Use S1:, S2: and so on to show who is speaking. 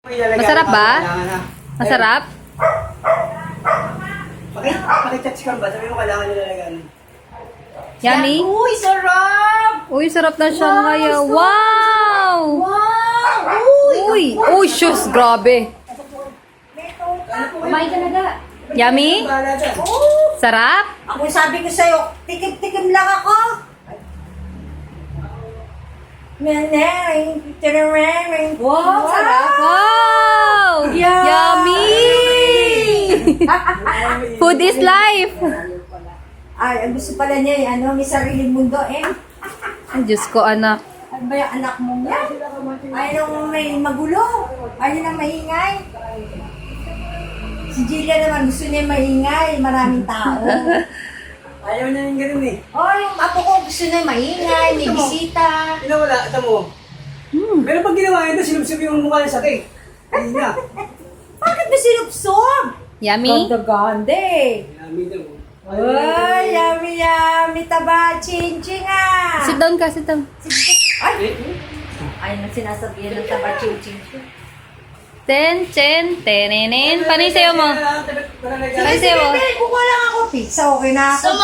S1: Masarap ba? Masarap?
S2: Pakichat si Kamba, sabi mo kailangan nilalagyan.
S1: Yummy?
S3: Uy, sarap!
S1: Uy, sarap na siya ngayon. Wow!
S3: Wow!
S1: Uy! Uy, shoes! Grabe!
S3: Kumain ka na ga.
S1: Yummy?
S2: Bahala dyan.
S1: Sarap?
S3: Ako sabi ko sa'yo, tikim-tikim lang ako. Wow, sarap!
S1: Wow! Yummy! Food is life!
S3: Ay, ang gusto pala niya, may sariling mundo eh.
S1: Ay, Diyos ko, anak.
S3: Ano ba yung anak mo yan? Ayaw nang may magulo. Ayaw nang maingay. Si Jillian naman gusto niya maingay. Maraming tao.
S2: Ayaw niya yung ganun eh.
S3: Oh, yung apo ko gusto niya maingay. May bisita.
S2: Wala, ito mo. Pero pag ginawa ito, sinubsub yung mukha niya sa cake. Hindi niya.
S3: Bakit ba sinupsob?
S1: Yummy?
S3: Ganda-ganda eh.
S2: Yummy daw.
S3: Uy, yummy, yummy, taba, ching-ching ah.
S1: Sit down ka, sit down.
S3: Ay! Ay, na sinasabihan ng taba, ching-ching.
S1: Ten, chen, tenenen. Paano yung sayo mo? Paano yung sayo mo?
S3: Sige, kukuha lang ako pizza, okay na ako.